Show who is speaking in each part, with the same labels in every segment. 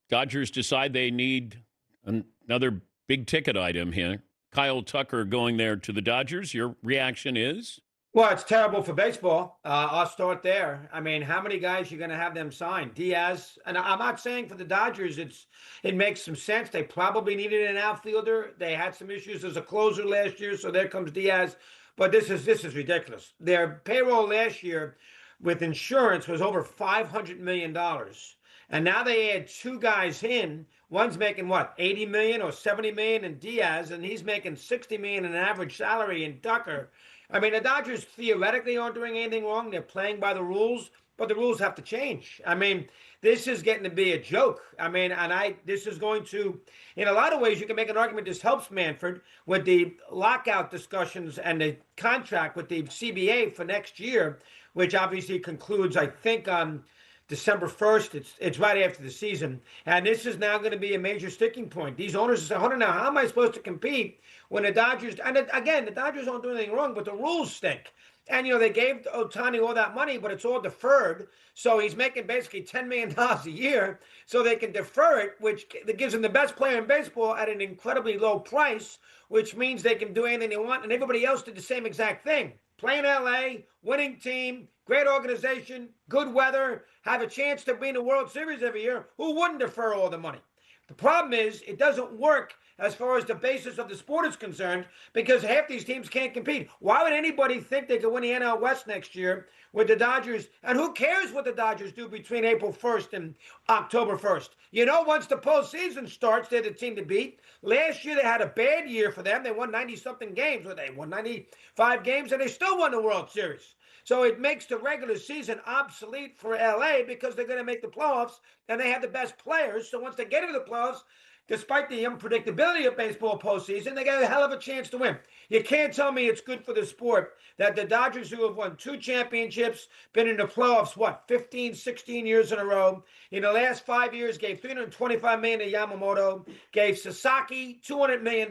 Speaker 1: Dodgers decide they need another big ticket item here. Kyle Tucker going there to the Dodgers. Your reaction is?
Speaker 2: Well, it's terrible for baseball. I'll start there. I mean, how many guys you're going to have them sign? Diaz, and I'm not saying for the Dodgers it makes some sense. They probably needed an outfielder. They had some issues as a closer last year, so there comes Diaz. But this is ridiculous. Their payroll last year with insurance was over $500 million. And now they add two guys in. One's making what, 80 million or 70 million in Diaz, and he's making 60 million in average salary in Tucker. I mean, the Dodgers theoretically aren't doing anything wrong. They're playing by the rules, but the rules have to change. I mean, this is getting to be a joke. I mean, this is going to, in a lot of ways, you can make an argument this helps Manfred with the lockout discussions and the contract with the CBA for next year, which obviously concludes, I think, on December 1st. It's right after the season. And this is now going to be a major sticking point. These owners say, hold on now, how am I supposed to compete when the Dodgers, and again, the Dodgers don't do anything wrong, but the rules stink. And, they gave Ohtani all that money, but it's all deferred. So he's making basically $10 million a year so they can defer it, which gives him the best player in baseball at an incredibly low price, which means they can do anything they want. And everybody else did the same exact thing. Play in LA, winning team, great organization, good weather, have a chance to be in the World Series every year. Who wouldn't defer all the money? The problem is it doesn't work as far as the basis of the sport is concerned because half these teams can't compete. Why would anybody think they could win the NL West next year with the Dodgers? And who cares what the Dodgers do between April 1st and October 1st? Once the postseason starts, they're the team to beat. Last year, they had a bad year for them. They won 90-something games. They won 95 games, and they still won the World Series. So it makes the regular season obsolete for LA because they're going to make the playoffs, and they have the best players. So once they get into the playoffs, despite the unpredictability of baseball postseason, they got a hell of a chance to win. You can't tell me it's good for the sport that the Dodgers, who have won 2 championships, been in the playoffs, 15, 16 years in a row, in the last 5 years, gave $325 million to Yamamoto, gave Sasaki $200 million,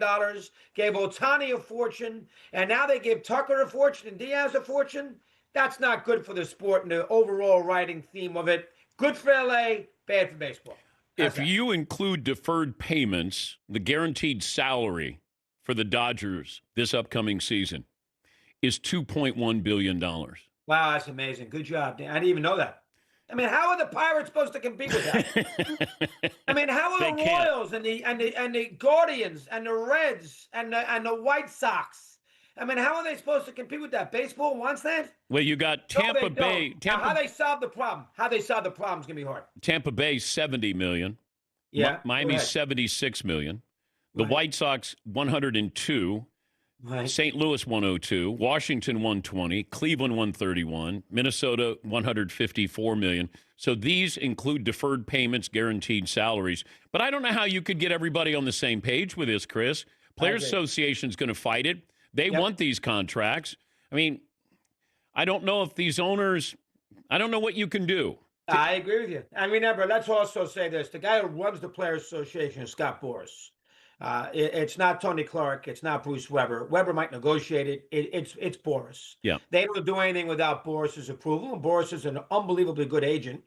Speaker 2: gave Ohtani a fortune, and now they give Tucker a fortune and Diaz a fortune. That's not good for the sport and the overall writing theme of it. Good for LA, bad for baseball.
Speaker 1: If you include deferred payments, the guaranteed salary for the Dodgers this upcoming season is $2.1 billion.
Speaker 2: Wow, that's amazing. Good job, Dan. I didn't even know that. I mean, how are the Pirates supposed to compete with that? I mean, how are the Royals and the Guardians and the Reds and the White Sox? I mean, how are they supposed to compete with that? Baseball wants that?
Speaker 1: Well, you got Tampa Bay.
Speaker 2: How they solve the problem? How they solve the problem is going to be hard.
Speaker 1: Tampa Bay, $70 million.
Speaker 2: Yeah.
Speaker 1: Miami, $76 million. The White Sox, $102.
Speaker 2: Right.
Speaker 1: St. Louis, $102. Washington, $120. Cleveland, $131. Minnesota, $154 million. So these include deferred payments, guaranteed salaries. But I don't know how you could get everybody on the same page with this, Chris. Players Association is going to fight it. They want these contracts. I mean, I don't know if these owners, I don't know what you can do.
Speaker 2: I agree with you. And remember, let's also say this. The guy who runs the Players Association is Scott Boras. It's not Tony Clark. It's not Bruce Weber. Weber might negotiate it. It's Boras.
Speaker 1: Yeah.
Speaker 2: They don't do anything without Boras's approval. And Boras is an unbelievably good agent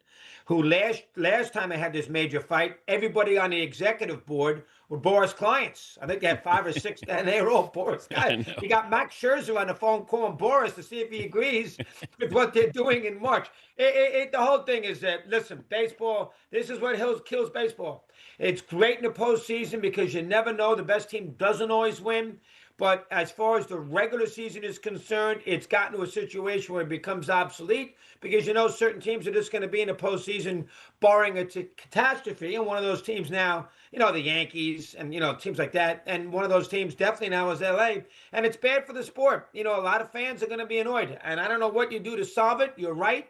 Speaker 2: who last time they had this major fight, everybody on the executive board were Boras clients. I think they had 5 or 6, and they were all Boras guys. You got Max Scherzer on the phone calling Boras to see if he agrees with what they're doing in March. The whole thing is that, listen, baseball, this is what kills baseball. It's great in the postseason because you never know. The best team doesn't always win. But as far as the regular season is concerned, it's gotten to a situation where it becomes obsolete because certain teams are just going to be in the postseason barring a catastrophe. And one of those teams now, the Yankees and, teams like that. And one of those teams definitely now is LA. And it's bad for the sport. A lot of fans are going to be annoyed. And I don't know what you do to solve it. You're right.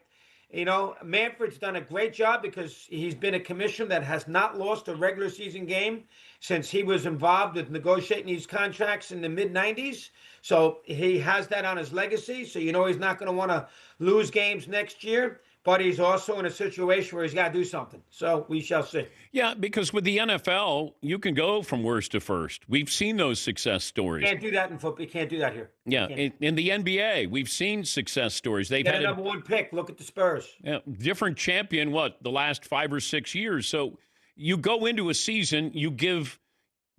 Speaker 2: Manfred's done a great job because he's been a commissioner that has not lost a regular season game since he was involved with negotiating these contracts in the mid-90s. So he has that on his legacy. So he's not going to want to lose games next year. But he's also in a situation where he's got to do something. So we shall see.
Speaker 1: Yeah, because with the NFL, you can go from worst to first. We've seen those success stories.
Speaker 2: Can't do that in football. You can't do that here.
Speaker 1: Yeah, in the NBA, we've seen success stories. They've had
Speaker 2: a number 1 pick. Look at the Spurs.
Speaker 1: Yeah, different champion, the last 5 or 6 years. So you go into a season, the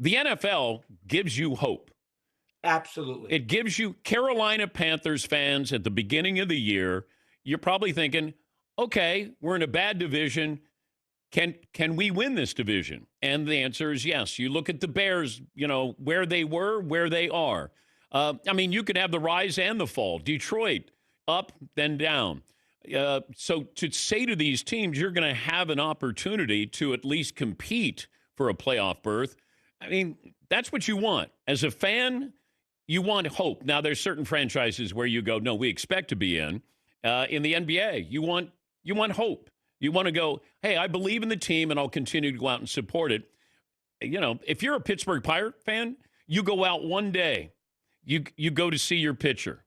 Speaker 1: NFL gives you hope.
Speaker 2: Absolutely.
Speaker 1: It gives you Carolina Panthers fans at the beginning of the year. You're probably thinking, okay, we're in a bad division. Can we win this division? And the answer is yes. You look at the Bears, where they were, where they are. You could have the rise and the fall. Detroit, up, then down. So to say to these teams, you're going to have an opportunity to at least compete for a playoff berth. That's what you want. As a fan, you want hope. Now, there's certain franchises where you go, no, we expect to be in. In the NBA, you want hope. You want to go, hey, I believe in the team, and I'll continue to go out and support it. If you're a Pittsburgh Pirate fan, you go out one day. You go to see your pitcher.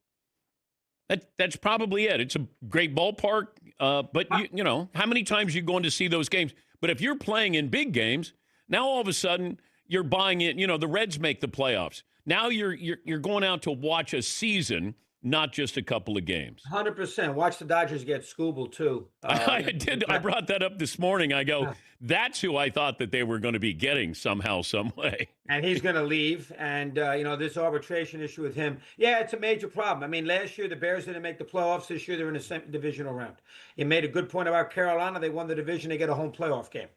Speaker 1: That's probably it. It's a great ballpark, but how many times are you going to see those games? But if you're playing in big games, now all of a sudden you're buying it. The Reds make the playoffs. Now you're going out to watch a season, not just a couple of games.
Speaker 2: 100%. Watch the Dodgers get Scooble too.
Speaker 1: I did. I brought that up this morning. I go, that's who I thought that they were going to be getting somehow, some way.
Speaker 2: And he's going to leave. And, this arbitration issue with him. Yeah, it's a major problem. Last year the Bears didn't make the playoffs. This year they're in a divisional round. You made a good point about Carolina. They won the division. They get a home playoff game.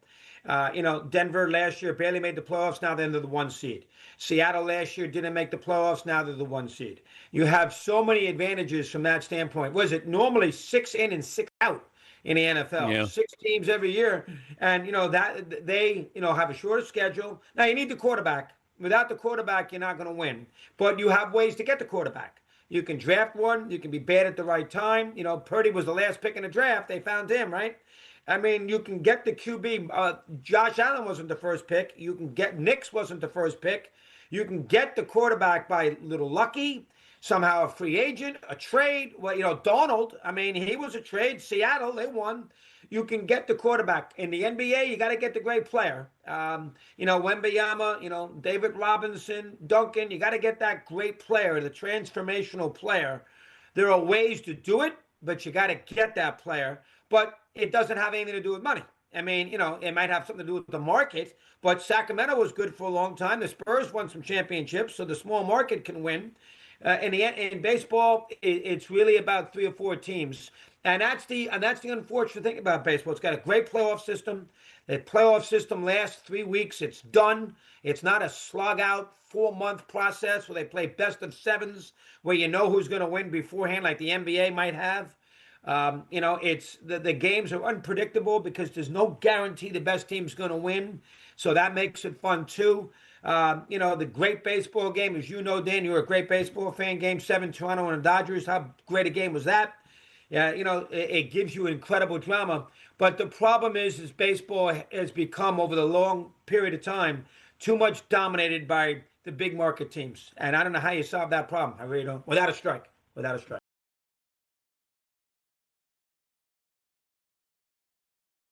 Speaker 2: Denver last year barely made the playoffs. Now they're the 1 seed. Seattle last year didn't make the playoffs. Now they're the 1 seed. You have so many advantages from that standpoint. Was it normally 6 in and 6 out in the NFL?
Speaker 1: Yeah.
Speaker 2: 6 teams every year. And, that they, have a shorter schedule. Now you need the quarterback. Without the quarterback, you're not going to win. But you have ways to get the quarterback. You can draft one. You can be bad at the right time. Purdy was the last pick in the draft. They found him, right? You can get the QB. Josh Allen wasn't the first pick. You can get Knicks wasn't the first pick. You can get the quarterback by little lucky, somehow a free agent, a trade. Well, Donald, he was a trade. Seattle, they won. You can get the quarterback. In the NBA, you got to get the great player. Wembanyama, David Robinson, Duncan, you got to get that great player, the transformational player. There are ways to do it, but you got to get that player. But it doesn't have anything to do with money. It might have something to do with the market, but Sacramento was good for a long time. The Spurs won some championships, so the small market can win. In baseball, it's really about 3 or 4 teams, and that's the unfortunate thing about baseball. It's got a great playoff system. The playoff system lasts 3 weeks. It's done. It's not a slug out 4-month process where they play best of 7s, where you know who's going to win beforehand, like the NBA might have. It's the games are unpredictable because there's no guarantee the best team's going to win. So that makes it fun too. The great baseball game, as Dan, you're a great baseball fan. Game 7, Toronto and the Dodgers. How great a game was that? Yeah, it gives you incredible drama. But the problem is baseball has become, over the long period of time, too much dominated by the big market teams. And I don't know how you solve that problem. I really don't. Without a strike.